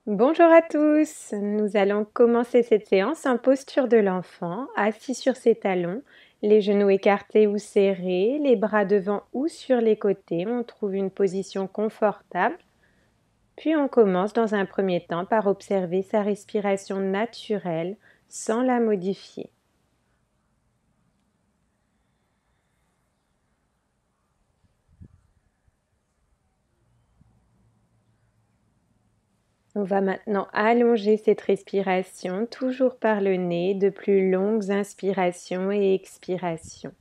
Bonjour à tous, nous allons commencer cette séance en posture de l'enfant, assis sur ses talons, les genoux écartés ou serrés, les bras devant ou sur les côtés. On trouve une position confortable. Puis on commence dans un premier temps par observer sa respiration naturelle sans la modifier. On va maintenant allonger cette respiration, toujours par le nez, de plus longues inspirations et expirations.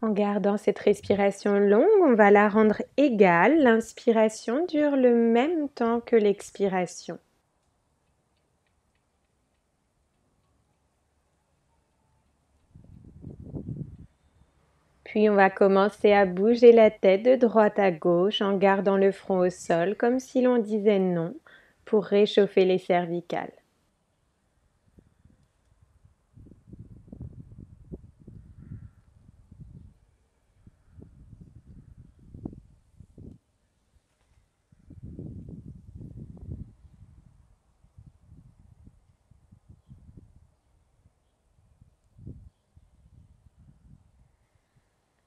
En gardant cette respiration longue, on va la rendre égale. L'inspiration dure le même temps que l'expiration. Puis on va commencer à bouger la tête de droite à gauche en gardant le front au sol comme si l'on disait non pour réchauffer les cervicales.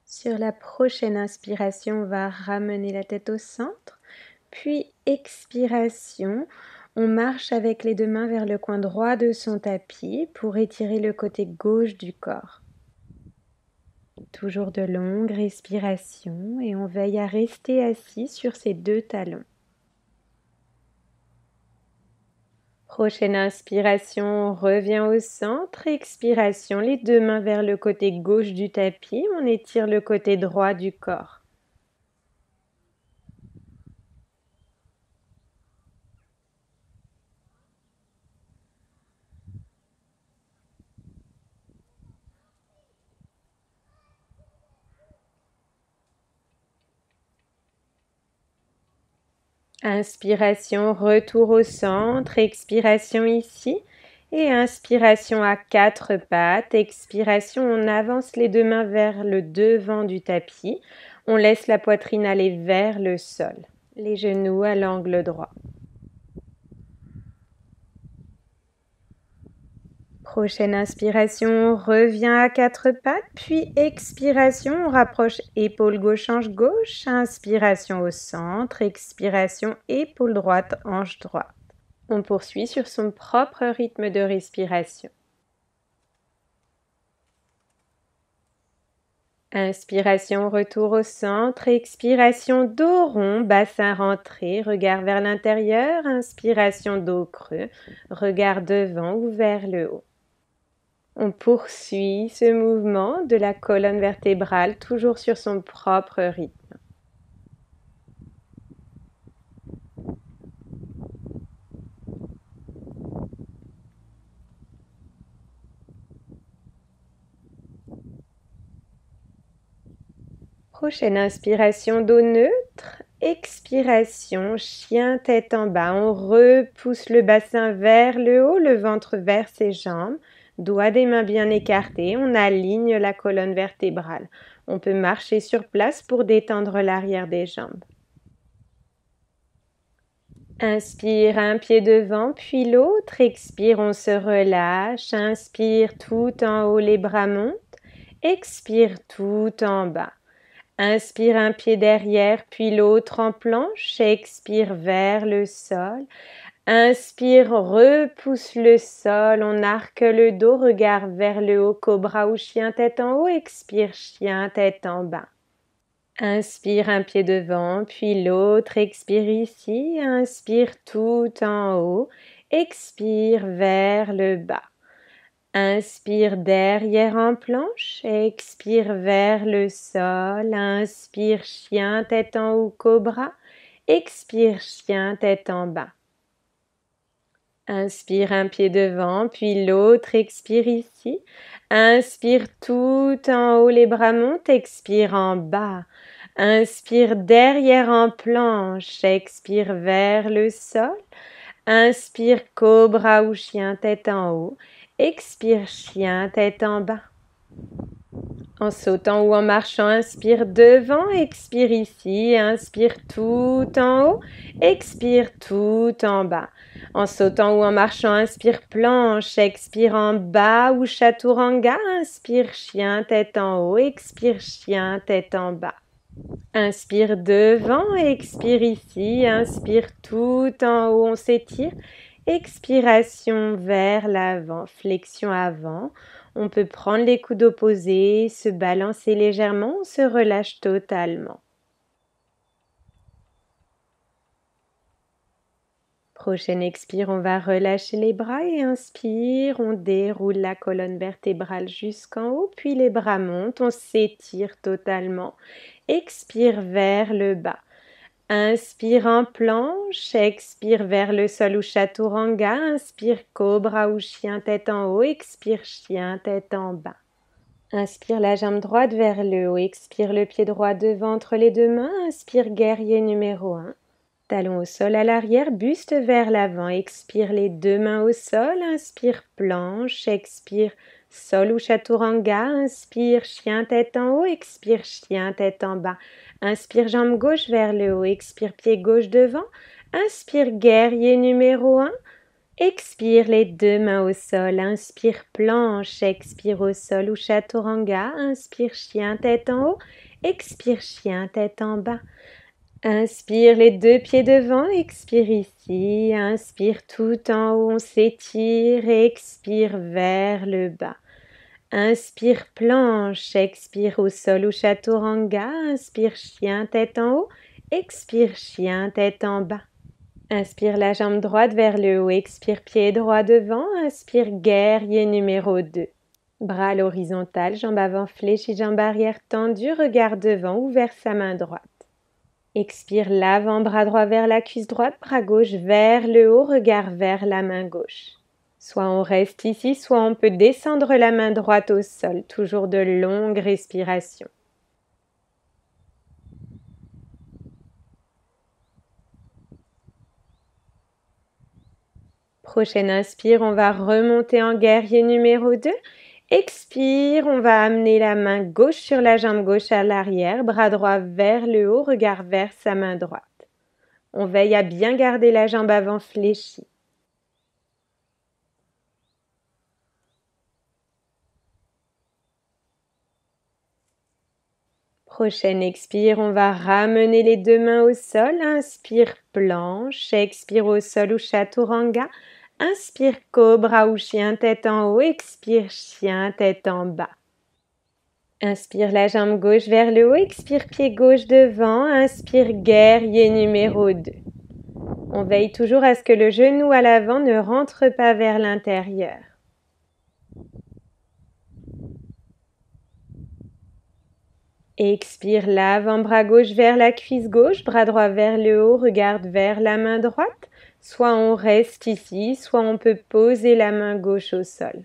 Sur la prochaine inspiration, on va ramener la tête au centre. Puis expiration, on marche avec les deux mains vers le coin droit de son tapis pour étirer le côté gauche du corps. Toujours de longues respirations et on veille à rester assis sur ses deux talons. Prochaine inspiration, on revient au centre. Expiration, les deux mains vers le côté gauche du tapis. On étire le côté droit du corps. Inspiration, retour au centre. Expiration ici. Et inspiration à quatre pattes. Expiration, on avance les deux mains vers le devant du tapis. On laisse la poitrine aller vers le sol. Les genoux à l'angle droit. Prochaine inspiration, on revient à quatre pattes, puis expiration, on rapproche épaule gauche, hanche gauche, inspiration au centre, expiration, épaule droite, hanche droite. On poursuit sur son propre rythme de respiration. Inspiration, retour au centre, expiration, dos rond, bassin rentré, regard vers l'intérieur, inspiration, dos creux, regard devant ou vers le haut. On poursuit ce mouvement de la colonne vertébrale toujours sur son propre rythme. Prochaine inspiration, dos neutre. Expiration, chien tête en bas. On repousse le bassin vers le haut, le ventre vers ses jambes. Doigts des mains bien écartés. On aligne la colonne vertébrale. On peut marcher sur place pour détendre l'arrière des jambes. Inspire, un pied devant, puis l'autre. Expire, on se relâche. Inspire, tout en haut, les bras montent. Expire, tout en bas. Inspire, un pied derrière, puis l'autre en planche. Expire vers le sol. Inspire, repousse le sol. On arque le dos, regard vers le haut, cobra ou chien tête en haut. Expire, chien tête en bas. Inspire, un pied devant, puis l'autre. Expire ici. Inspire tout en haut. Expire vers le bas. Inspire derrière en planche. Expire vers le sol. Inspire, chien tête en haut, cobra. Expire, chien tête en bas. Inspire, un pied devant, puis l'autre. Expire ici. Inspire tout en haut, les bras montent. Expire en bas. Inspire derrière en planche. Expire vers le sol. Inspire, cobra ou chien tête en haut. Expire, chien tête en bas. En sautant ou en marchant, inspire devant, expire ici, inspire tout en haut, expire tout en bas. En sautant ou en marchant, inspire planche, expire en bas ou chaturanga, inspire chien, tête en haut, expire chien, tête en bas. Inspire devant, expire ici, inspire tout en haut, on s'étire. Expiration vers l'avant, flexion avant. On peut prendre les coudes opposés, se balancer légèrement, on se relâche totalement. Prochaine expire, on va relâcher les bras et inspire, on déroule la colonne vertébrale jusqu'en haut, puis les bras montent, on s'étire totalement. Expire vers le bas. Inspire en planche, expire vers le sol ou chaturanga, inspire cobra ou chien tête en haut, expire chien tête en bas. Inspire la jambe droite vers le haut, expire le pied droit devant entre les deux mains, inspire guerrier numéro 1. Talon au sol à l'arrière, buste vers l'avant, expire les deux mains au sol, inspire planche, expire sol ou chaturanga, inspire chien tête en haut, expire chien tête en bas. Inspire jambe gauche vers le haut, expire pied gauche devant, inspire guerrier numéro 1, expire les deux mains au sol, inspire planche, expire au sol ou chaturanga, inspire chien tête en haut, expire chien tête en bas. Inspire les deux pieds devant, expire ici, inspire tout en haut, on s'étire, expire vers le bas. Inspire planche, expire au sol ou chaturanga, inspire chien tête en haut, expire chien tête en bas. Inspire la jambe droite vers le haut, expire pied droit devant, inspire guerrier numéro 2. Bras à l'horizontale, jambe avant fléchie, jambe arrière tendue, regard devant, ouvert sa main droite. Expire l'avant-bras droit vers la cuisse droite, bras gauche vers le haut, regard vers la main gauche. Soit on reste ici, soit on peut descendre la main droite au sol, toujours de longues respirations. Prochaine inspire, on va remonter en guerrier numéro 2. Expire, on va amener la main gauche sur la jambe gauche à l'arrière, bras droit vers le haut, regard vers sa main droite. On veille à bien garder la jambe avant fléchie. Prochaine expire, on va ramener les deux mains au sol. Inspire planche, expire au sol ou chaturanga. Inspire cobra ou chien tête en haut, expire chien tête en bas. Inspire la jambe gauche vers le haut, expire pied gauche devant, inspire guerrier numéro 2. On veille toujours à ce que le genou à l'avant ne rentre pas vers l'intérieur. Expire l'avant-bras gauche vers la cuisse gauche, bras droit vers le haut, regarde vers la main droite. Soit on reste ici, soit on peut poser la main gauche au sol.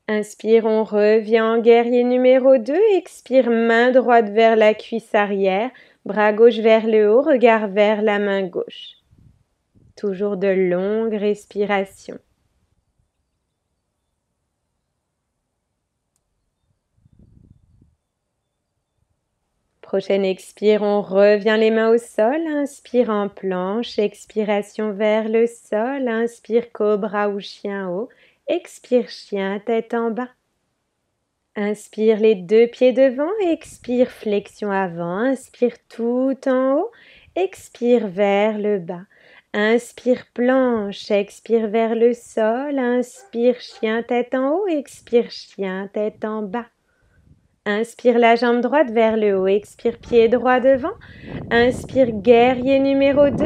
Inspire, on revient en guerrier numéro 2. Expire, main droite vers la cuisse arrière, bras gauche vers le haut, regard vers la main gauche. Toujours de longues respirations. Prochaine expire, on revient les mains au sol. Inspire en planche, expiration vers le sol. Inspire cobra ou chien haut. Expire chien tête en bas. Inspire les deux pieds devant, expire flexion avant, inspire tout en haut, expire vers le bas. Inspire planche, expire vers le sol, inspire chien tête en haut, expire chien tête en bas. Inspire la jambe droite vers le haut, expire pied droit devant, inspire guerrier numéro 2.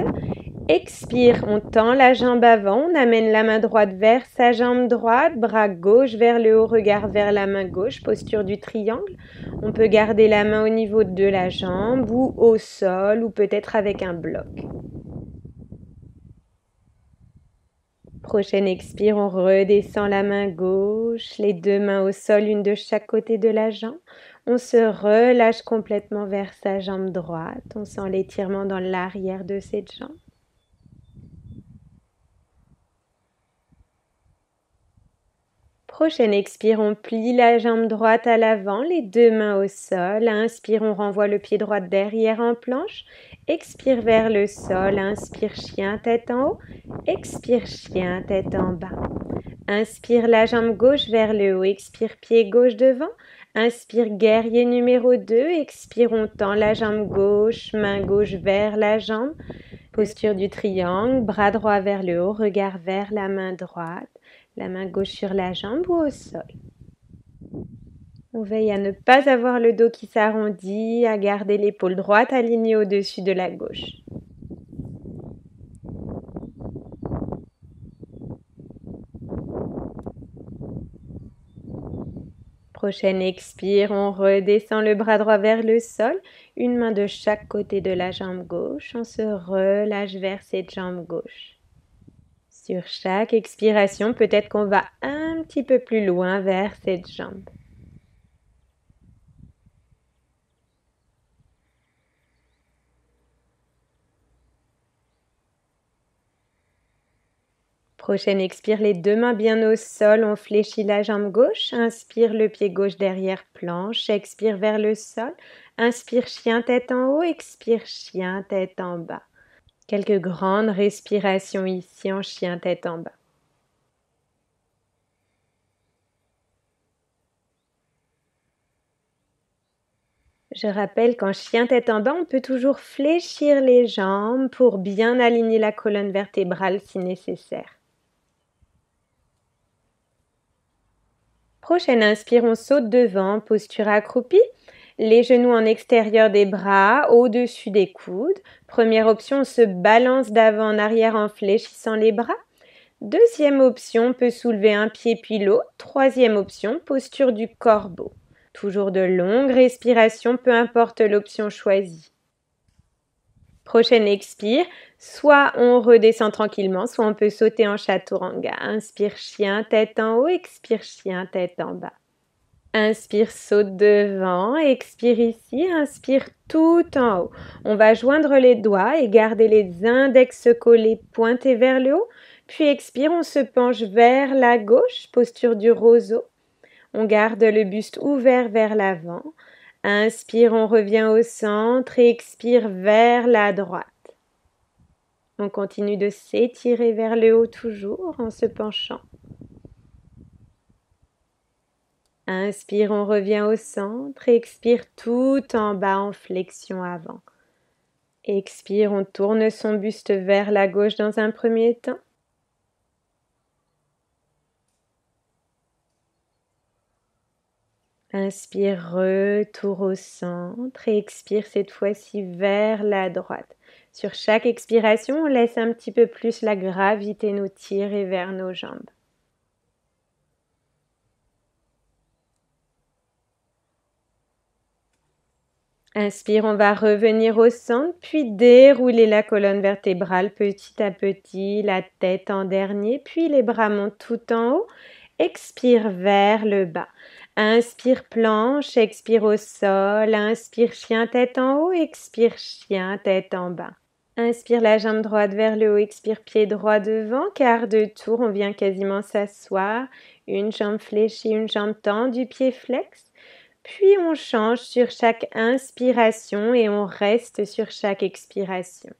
Expire, on tend la jambe avant, on amène la main droite vers sa jambe droite, bras gauche vers le haut, regard vers la main gauche, posture du triangle. On peut garder la main au niveau de la jambe ou au sol ou peut-être avec un bloc. Prochaine expire, on redescend la main gauche, les deux mains au sol, une de chaque côté de la jambe. On se relâche complètement vers sa jambe droite. On sent l'étirement dans l'arrière de cette jambe. Prochaine expire, on plie la jambe droite à l'avant, les deux mains au sol. Inspire, on renvoie le pied droit derrière en planche. Expire vers le sol. Inspire, chien, tête en haut. Expire, chien, tête en bas. Inspire la jambe gauche vers le haut. Expire, pied gauche devant. Inspire, guerrier numéro 2. Expire, on tend la jambe gauche, main gauche vers la jambe. Posture du triangle, bras droit vers le haut, regard vers la main droite. La main gauche sur la jambe ou au sol. On veille à ne pas avoir le dos qui s'arrondit, à garder l'épaule droite alignée au-dessus de la gauche. Prochaine expire, on redescend le bras droit vers le sol, une main de chaque côté de la jambe gauche. On se relâche vers cette jambe gauche. Sur chaque expiration, peut-être qu'on va un petit peu plus loin vers cette jambe. Prochaine expire, les deux mains bien au sol, on fléchit la jambe gauche. Inspire, le pied gauche derrière planche. Expire vers le sol. Inspire, chien, tête en haut. Expire, chien, tête en bas. Quelques grandes respirations ici en chien, tête en bas. Je rappelle qu'en chien tête en bas, on peut toujours fléchir les jambes pour bien aligner la colonne vertébrale si nécessaire. Prochaine inspire, on saute devant, posture accroupie. Les genoux en extérieur des bras, au-dessus des coudes. Première option, on se balance d'avant en arrière en fléchissant les bras. Deuxième option, on peut soulever un pied puis l'autre. Troisième option, posture du corbeau. Toujours de longues respirations, peu importe l'option choisie. Prochaine expire, soit on redescend tranquillement, soit on peut sauter en chaturanga. Inspire, chien, tête en haut, expire, chien, tête en bas. Inspire, saute devant, expire ici, inspire tout en haut. On va joindre les doigts et garder les index collés pointés vers le haut. Puis expire, on se penche vers la gauche, posture du roseau. On garde le buste ouvert vers l'avant. Inspire, on revient au centre et expire vers la droite. On continue de s'étirer vers le haut toujours en se penchant. Inspire, on revient au centre. Expire tout en bas en flexion avant. Expire, on tourne son buste vers la gauche dans un premier temps. Inspire, retour au centre et expire cette fois-ci vers la droite. Sur chaque expiration, on laisse un petit peu plus la gravité nous tirer vers nos jambes. Inspire, on va revenir au centre, puis dérouler la colonne vertébrale petit à petit, la tête en dernier, puis les bras montent tout en haut. Expire vers le bas. Inspire, planche, expire au sol. Inspire, chien, tête en haut. Expire, chien, tête en bas. Inspire la jambe droite vers le haut. Expire, pied droit devant. Quart de tour, on vient quasiment s'asseoir. Une jambe fléchie, une jambe tendue, pied flex. Puis on change sur chaque inspiration et on reste sur chaque expiration.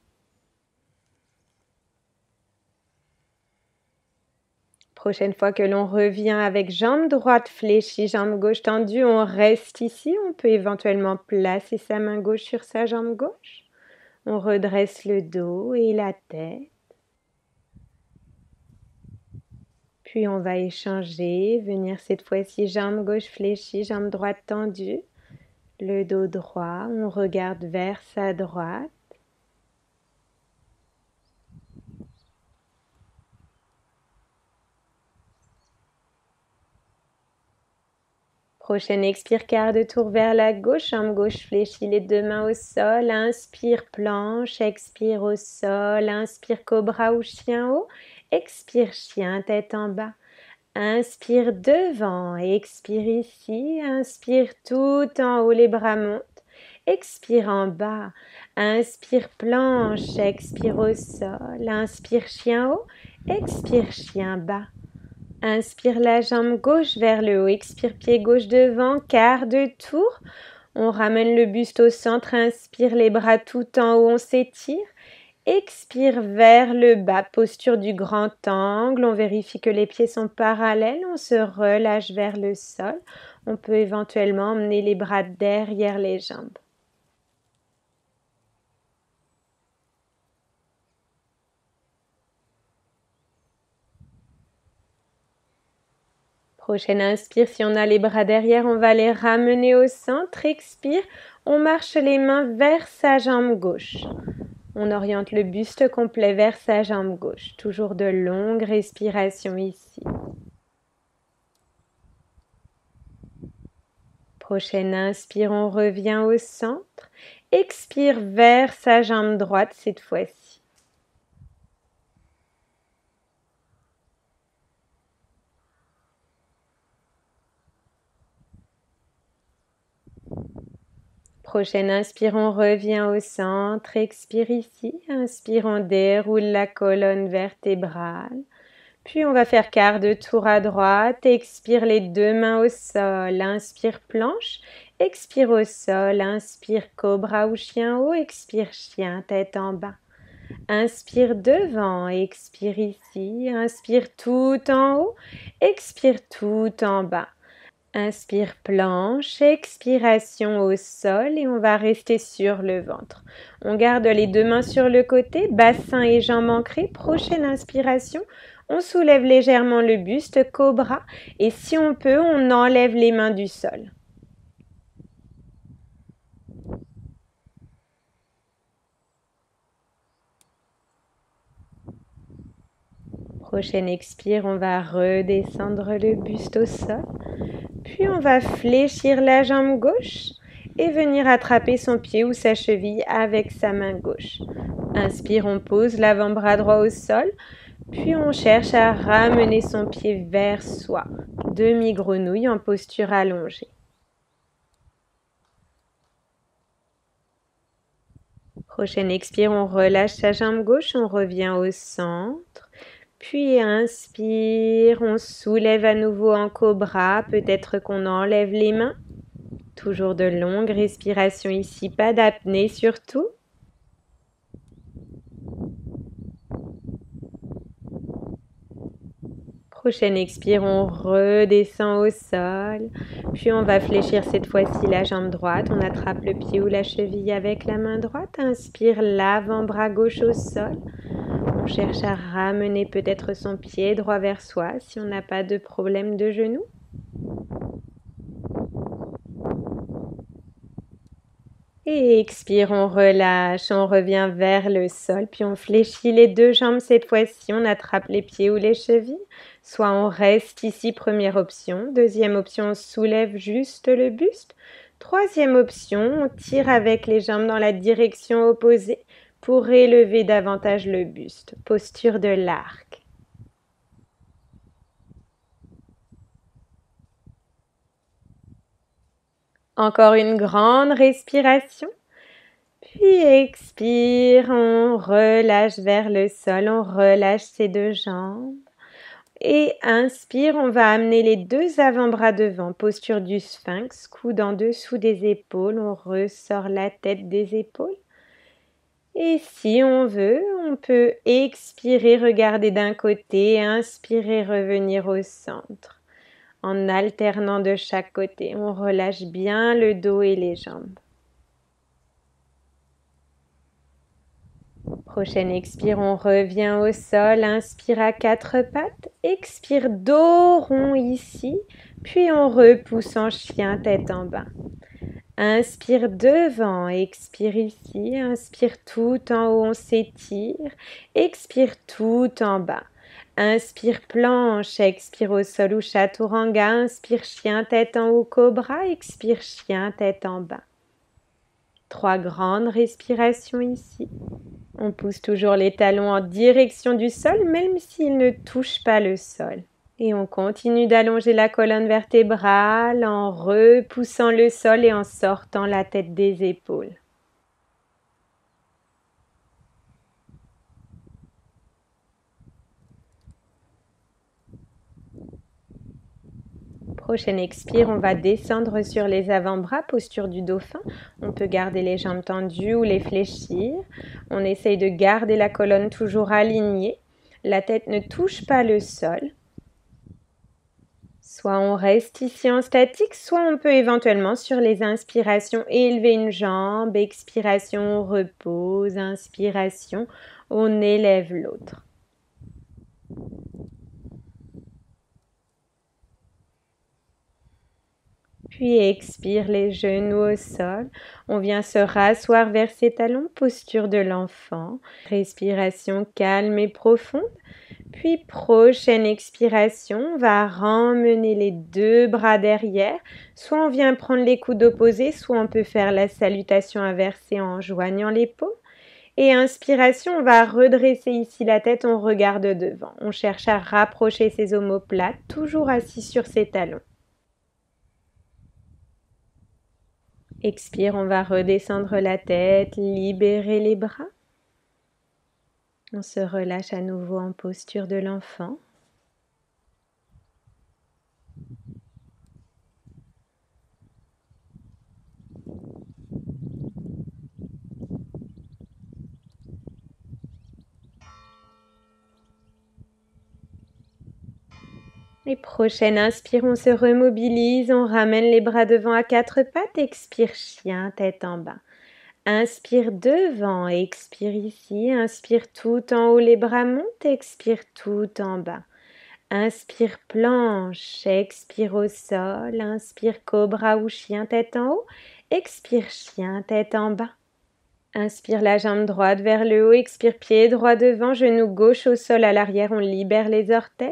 Prochaine fois que l'on revient avec jambe droite fléchie, jambe gauche tendue, on reste ici. On peut éventuellement placer sa main gauche sur sa jambe gauche. On redresse le dos et la tête. Puis on va échanger, venir cette fois-ci jambe gauche fléchie, jambe droite tendue. Le dos droit, on regarde vers sa droite. Prochaine expire, quart de tour vers la gauche, jambe gauche fléchie, les deux mains au sol. Inspire, planche, expire au sol. Inspire, cobra ou chien haut. expire chien, tête en bas. Inspire devant, expire ici, inspire tout en haut, les bras montent. Expire en bas, inspire planche, expire au sol, inspire chien haut, expire chien bas. Inspire la jambe gauche vers le haut, expire pied gauche devant, quart de tour. On ramène le buste au centre, inspire les bras tout en haut, on s'étire. Expire vers le bas, posture du grand angle, on vérifie que les pieds sont parallèles, on se relâche vers le sol. On peut éventuellement emmener les bras derrière les jambes. Prochaine inspire, si on a les bras derrière, on va les ramener au centre. Expire, on marche les mains vers sa jambe gauche. On oriente le buste complet vers sa jambe gauche. Toujours de longues respirations ici. Prochaine inspire, on revient au centre. Expire vers sa jambe droite cette fois-ci. Prochaine inspire, on revient au centre. Expire ici. Inspire, on déroule la colonne vertébrale. Puis on va faire quart de tour à droite. Expire les deux mains au sol. Inspire planche. Expire au sol. Inspire cobra ou chien haut. Expire chien, tête en bas. Inspire devant. Expire ici. Inspire tout en haut. Expire tout en bas. Inspire planche, expiration au sol et on va rester sur le ventre. On garde les deux mains sur le côté, bassin et jambes ancrées. Prochaine inspiration, on soulève légèrement le buste, cobra, et si on peut, on enlève les mains du sol. Prochaine expire, on va redescendre le buste au sol. Puis on va fléchir la jambe gauche et venir attraper son pied ou sa cheville avec sa main gauche. Inspire, on pose l'avant-bras droit au sol. Puis on cherche à ramener son pied vers soi. Demi-grenouille en posture allongée. Prochaine expire, on relâche sa jambe gauche, on revient au centre. Puis inspire, on soulève à nouveau en cobra, peut-être qu'on enlève les mains. Toujours de longues respirations ici, pas d'apnée surtout. Prochaine expire, on redescend au sol. Puis on va fléchir cette fois-ci la jambe droite. On attrape le pied ou la cheville avec la main droite. Inspire l'avant-bras gauche au sol. On cherche à ramener peut-être son pied droit vers soi si on n'a pas de problème de genou. Et expire, on relâche, on revient vers le sol, puis on fléchit les deux jambes cette fois-ci, on attrape les pieds ou les chevilles. Soit on reste ici, première option. Deuxième option, on soulève juste le buste. Troisième option, on tire avec les jambes dans la direction opposée pour élever davantage le buste. Posture de l'arc. Encore une grande respiration. Puis expire, on relâche vers le sol, on relâche ses deux jambes. Et inspire, on va amener les deux avant-bras devant, posture du sphinx, coude en dessous des épaules, on ressort la tête des épaules. Et si on veut, on peut expirer, regarder d'un côté, inspirer, revenir au centre. En alternant de chaque côté, on relâche bien le dos et les jambes. Prochaine expire, on revient au sol, inspire à quatre pattes, expire dos rond ici, puis on repousse en chien tête en bas. Inspire devant, expire ici, inspire tout en haut, on s'étire, expire tout en bas. Inspire planche, expire au sol ou chaturanga, inspire chien tête en haut, cobra, expire chien tête en bas. 3 grandes respirations ici. On pousse toujours les talons en direction du sol, même s'ils ne touchent pas le sol. Et on continue d'allonger la colonne vertébrale en repoussant le sol et en sortant la tête des épaules. Prochaine expire, on va descendre sur les avant-bras, posture du dauphin. On peut garder les jambes tendues ou les fléchir. On essaye de garder la colonne toujours alignée. La tête ne touche pas le sol. Soit on reste ici en statique, soit on peut éventuellement sur les inspirations élever une jambe, expiration on repose, inspiration on élève l'autre. Puis expire les genoux au sol. On vient se rasseoir vers ses talons, posture de l'enfant. Respiration calme et profonde. Puis prochaine expiration, on va ramener les 2 bras derrière. Soit on vient prendre les coudes opposés, soit on peut faire la salutation inversée en joignant les paumes. Et inspiration, on va redresser ici la tête, on regarde devant. On cherche à rapprocher ses omoplates, toujours assis sur ses talons. Expire, on va redescendre la tête, libérer les bras. On se relâche à nouveau en posture de l'enfant. Et prochaine inspire, on se remobilise, on ramène les bras devant à 4 pattes, expire chien, tête en bas. Inspire devant, expire ici, inspire tout en haut, les bras montent, expire tout en bas. Inspire planche, expire au sol, inspire cobra ou chien, tête en haut, expire chien, tête en bas. Inspire la jambe droite vers le haut, expire pied droit devant, genou gauche au sol à l'arrière, on libère les orteils.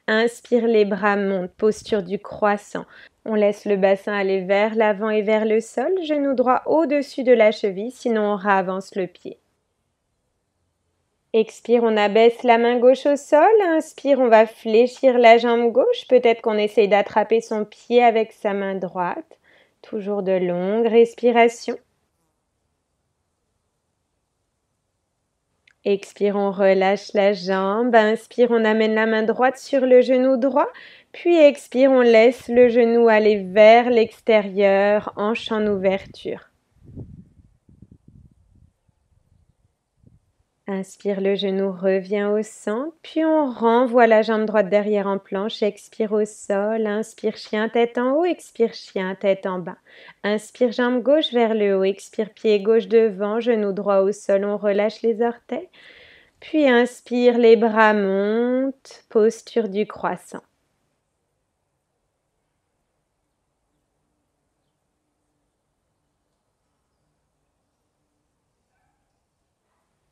Inspire, les bras montent, posture du croissant. On laisse le bassin aller vers l'avant et vers le sol, genou droit au-dessus de la cheville, sinon on réavance le pied. Expire, on abaisse la main gauche au sol. Inspire, on va fléchir la jambe gauche. Peut-être qu'on essaye d'attraper son pied avec sa main droite. Toujours de longues respirations. Expire, on relâche la jambe. Inspire, on amène la main droite sur le genou droit. Puis expire, on laisse le genou aller vers l'extérieur, hanche en ouverture. Inspire, le genou revient au centre, puis on renvoie la jambe droite derrière en planche, expire au sol, inspire chien tête en haut, expire chien tête en bas. Inspire jambe gauche vers le haut, expire pied gauche devant, genou droit au sol, on relâche les orteils. Puis inspire, les bras montent, posture du croissant.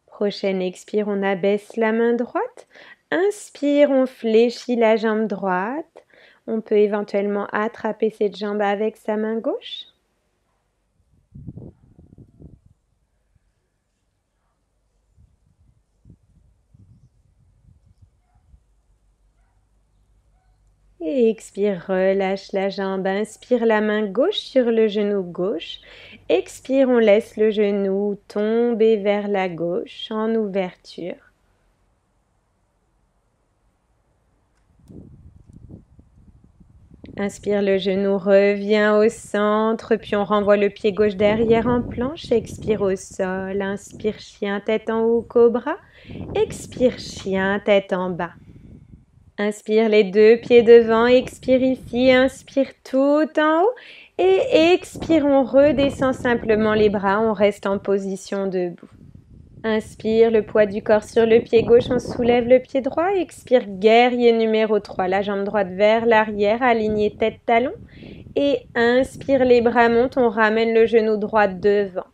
Prochaine expire, on abaisse la main droite. Inspire, on fléchit la jambe droite. On peut éventuellement attraper cette jambe avec sa main gauche. Et expire, relâche la jambe. Inspire la main gauche sur le genou gauche. Expire, on laisse le genou tomber vers la gauche en ouverture. Inspire, le genou revient au centre, puis on renvoie le pied gauche derrière en planche. Expire au sol. Inspire, chien, tête en haut, cobra. Expire, chien, tête en bas. Inspire les 2 pieds devant, expire ici, inspire tout en haut et expire, on redescend simplement les bras, on reste en position debout. Inspire, le poids du corps sur le pied gauche, on soulève le pied droit, expire, guerrier numéro 3, la jambe droite vers l'arrière, aligné tête-talon et inspire, les bras montent, on ramène le genou droit devant.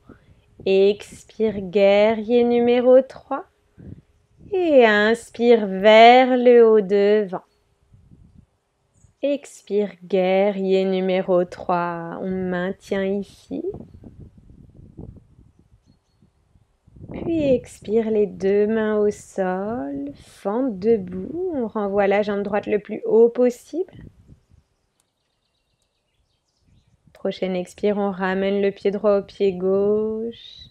Expire, guerrier numéro 3. Et inspire vers le haut devant. Expire, guerrier numéro 3. On maintient ici. Puis expire les deux mains au sol, fente debout. On renvoie la jambe droite le plus haut possible. Prochaine expire, on ramène le pied droit au pied gauche.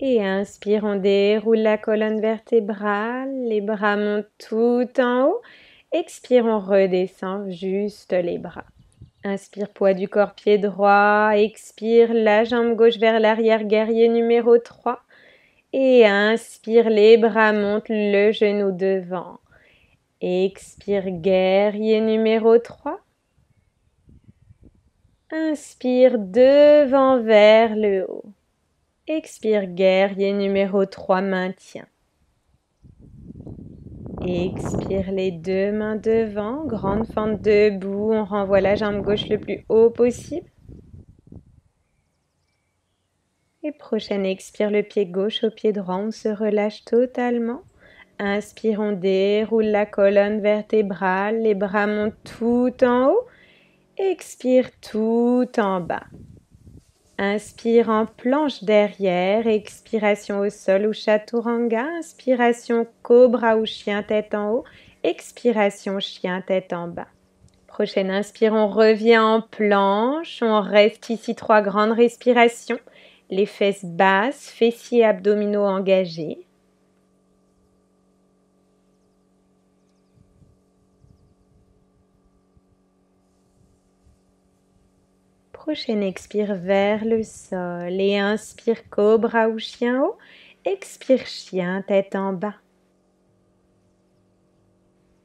Et inspire, on déroule la colonne vertébrale. Les bras montent tout en haut. Expire, on redescend juste les bras. Inspire, poids du corps, pied droit. Expire, la jambe gauche vers l'arrière, guerrier numéro 3. Et inspire, les bras montent, le genou devant. Expire, guerrier numéro 3. Inspire, devant vers le haut. Expire, guerrier numéro 3, maintien. Expire, les deux mains devant, grande fente debout. On renvoie la jambe gauche le plus haut possible. Et prochaine expire, le pied gauche au pied droit, on se relâche totalement. Inspire, on déroule la colonne vertébrale, les bras montent tout en haut. Expire, tout en bas. Inspire en planche derrière, expiration au sol ou chaturanga, inspiration cobra ou chien tête en haut, expiration chien tête en bas. Prochaine inspire, on revient en planche, on reste ici 3 grandes respirations, les fesses basses, fessiers abdominaux engagés. Prochaine expire vers le sol et inspire cobra ou chien haut, expire chien tête en bas.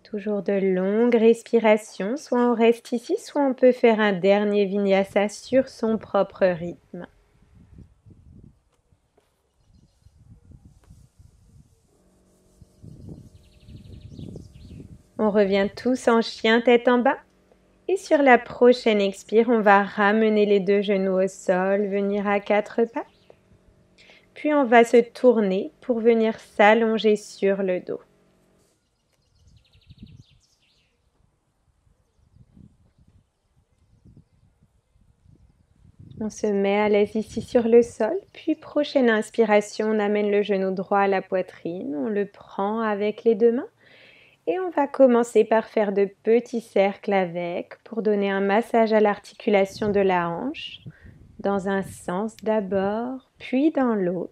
Toujours de longues respirations, soit on reste ici, soit on peut faire un dernier vinyasa sur son propre rythme. On revient tous en chien tête en bas. Et sur la prochaine expire, on va ramener les deux genoux au sol, venir à 4 pattes. Puis on va se tourner pour venir s'allonger sur le dos. On se met à l'aise ici sur le sol, puis prochaine inspiration, on amène le genou droit à la poitrine, on le prend avec les deux mains et on va commencer par faire de petits cercles avec pour donner un massage à l'articulation de la hanche, dans un sens d'abord, puis dans l'autre.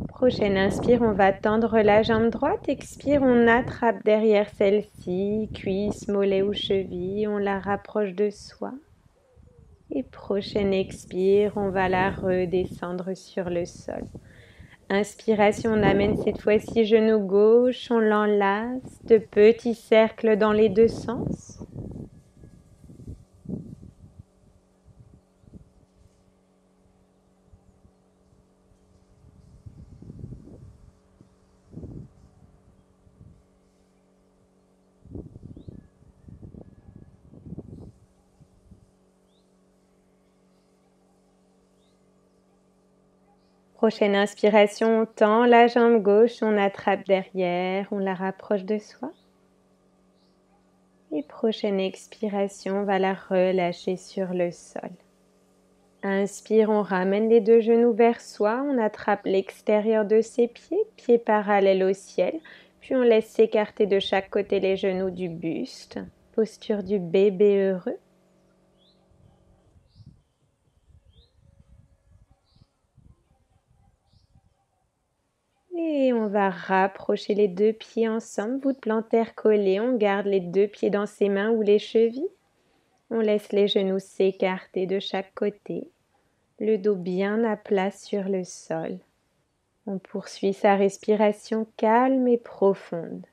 Prochaine inspire, on va tendre la jambe droite. Expire, on attrape derrière celle-ci, cuisse, mollet ou cheville. On la rapproche de soi. Et prochaine expire, on va la redescendre sur le sol. Inspiration, on amène cette fois-ci genou gauche, on l'enlace, de petits cercles dans les deux sens. Prochaine inspiration, on tend la jambe gauche, on attrape derrière, on la rapproche de soi. Et prochaine expiration, on va la relâcher sur le sol. Inspire, on ramène les deux genoux vers soi, on attrape l'extérieur de ses pieds, pieds parallèles au ciel, puis on laisse s'écarter de chaque côté les genoux du buste, posture du bébé heureux. Et on va rapprocher les deux pieds ensemble, bout de plantaire collé, on garde les deux pieds dans ses mains ou les chevilles. On laisse les genoux s'écarter de chaque côté, le dos bien à plat sur le sol. On poursuit sa respiration calme et profonde.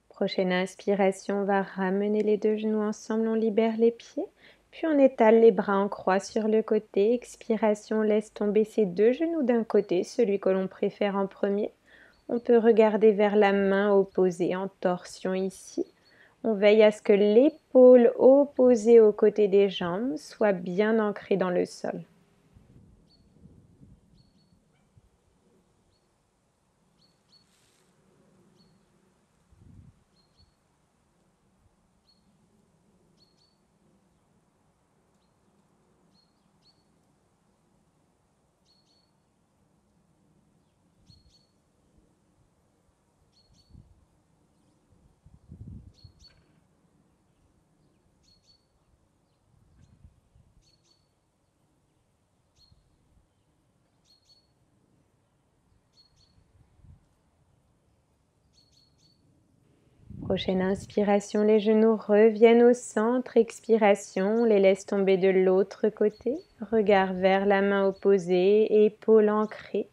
Prochaine inspiration, on va ramener les deux genoux ensemble, on libère les pieds. Puis on étale les bras en croix sur le côté. Expiration, laisse tomber ses deux genoux d'un côté, celui que l'on préfère en premier. On peut regarder vers la main opposée en torsion ici. On veille à ce que l'épaule opposée aux côtés des jambes soit bien ancrée dans le sol. Prochaine inspiration, les genoux reviennent au centre. Expiration, on les laisse tomber de l'autre côté. Regard vers la main opposée, épaule ancrée.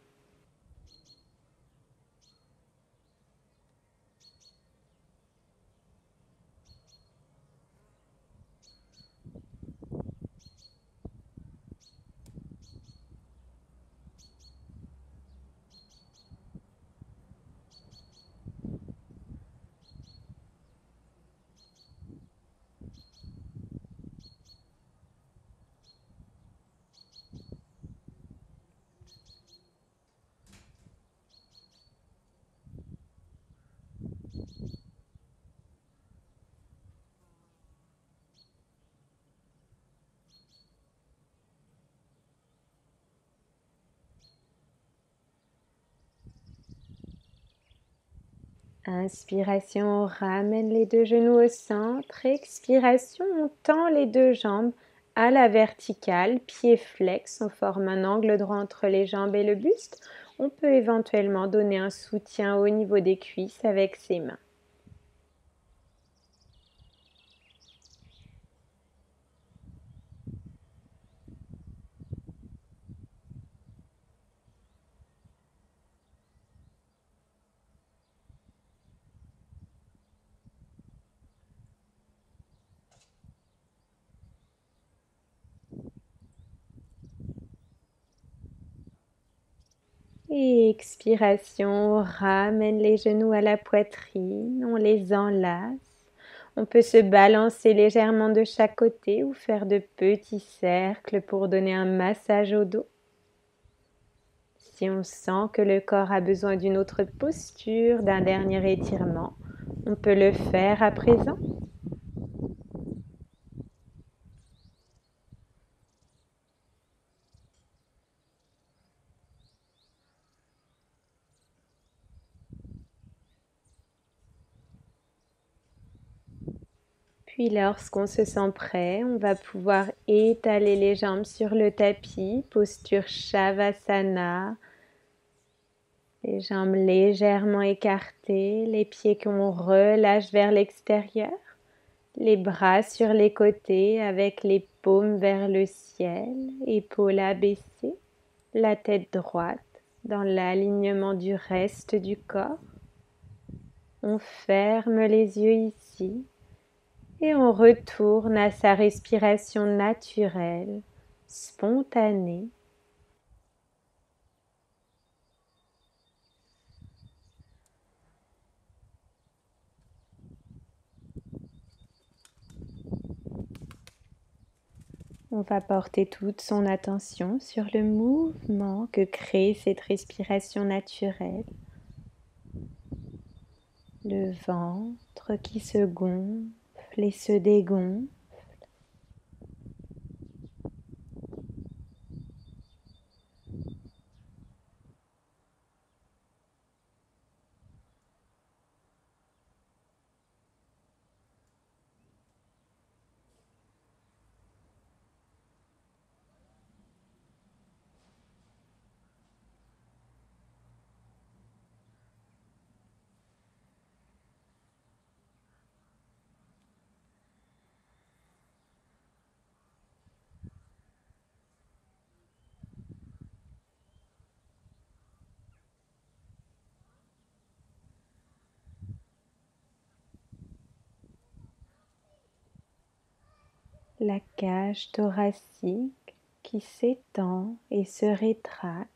Inspiration, on ramène les deux genoux au centre. Expiration, on tend les deux jambes à la verticale, pieds flex, on forme un angle droit entre les jambes et le buste. On peut éventuellement donner un soutien au niveau des cuisses avec ses mains. Et expiration, on ramène les genoux à la poitrine, on les enlace. On peut se balancer légèrement de chaque côté ou faire de petits cercles pour donner un massage au dos. Si on sent que le corps a besoin d'une autre posture, d'un dernier étirement, on peut le faire à présent. Puis lorsqu'on se sent prêt, on va pouvoir étaler les jambes sur le tapis, posture Shavasana, les jambes légèrement écartées, les pieds qu'on relâche vers l'extérieur, les bras sur les côtés avec les paumes vers le ciel, épaules abaissées, la tête droite dans l'alignement du reste du corps. On ferme les yeux ici et on retourne à sa respiration naturelle, spontanée. On va porter toute son attention sur le mouvement que crée cette respiration naturelle. Le ventre qui se gonfle et se dégonfle. La cage thoracique qui s'étend et se rétracte.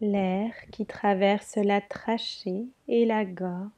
l'air qui traverse la trachée et la gorge.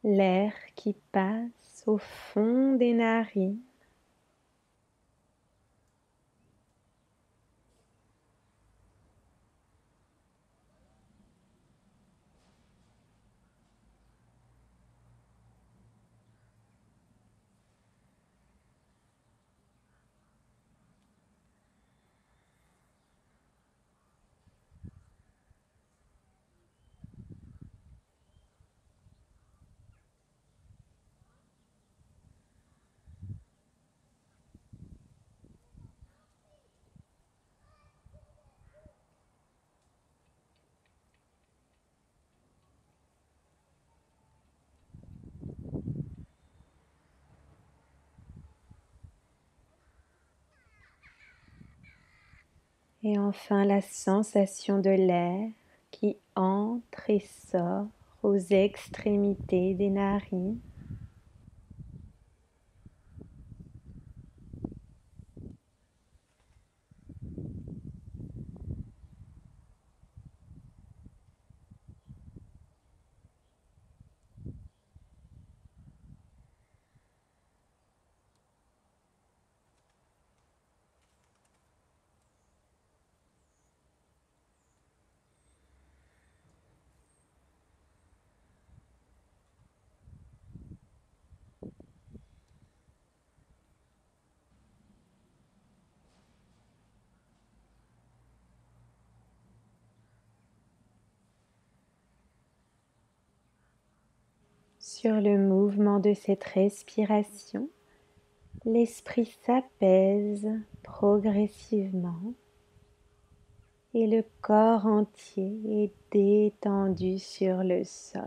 L'air qui passe au fond des narines. Et enfin la sensation de l'air qui entre et sort aux extrémités des narines. Sur le mouvement de cette respiration, l'esprit s'apaise progressivement et le corps entier est détendu sur le sol.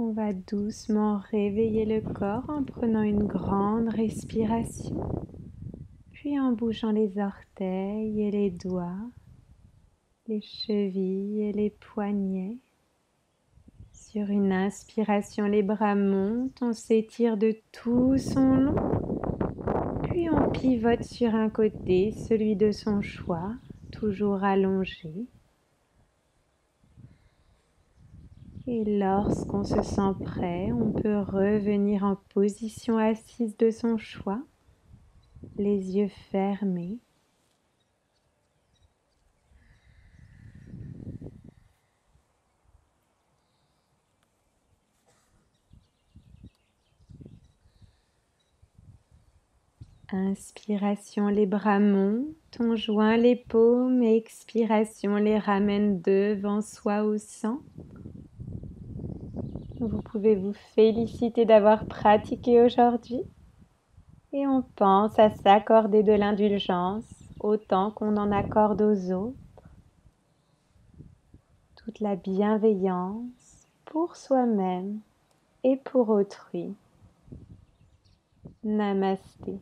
On va doucement réveiller le corps en prenant une grande respiration, puis en bougeant les orteils et les doigts, les chevilles et les poignets. Sur une inspiration, les bras montent, on s'étire de tout son long, puis on pivote sur un côté, celui de son choix, toujours allongé. Et lorsqu'on se sent prêt, on peut revenir en position assise de son choix, les yeux fermés. Inspiration, les bras montent, on joint les paumes, et expiration, les ramène devant soi au centre. Vous pouvez vous féliciter d'avoir pratiqué aujourd'hui et on pense à s'accorder de l'indulgence autant qu'on en accorde aux autres. Toute la bienveillance pour soi-même et pour autrui. Namasté.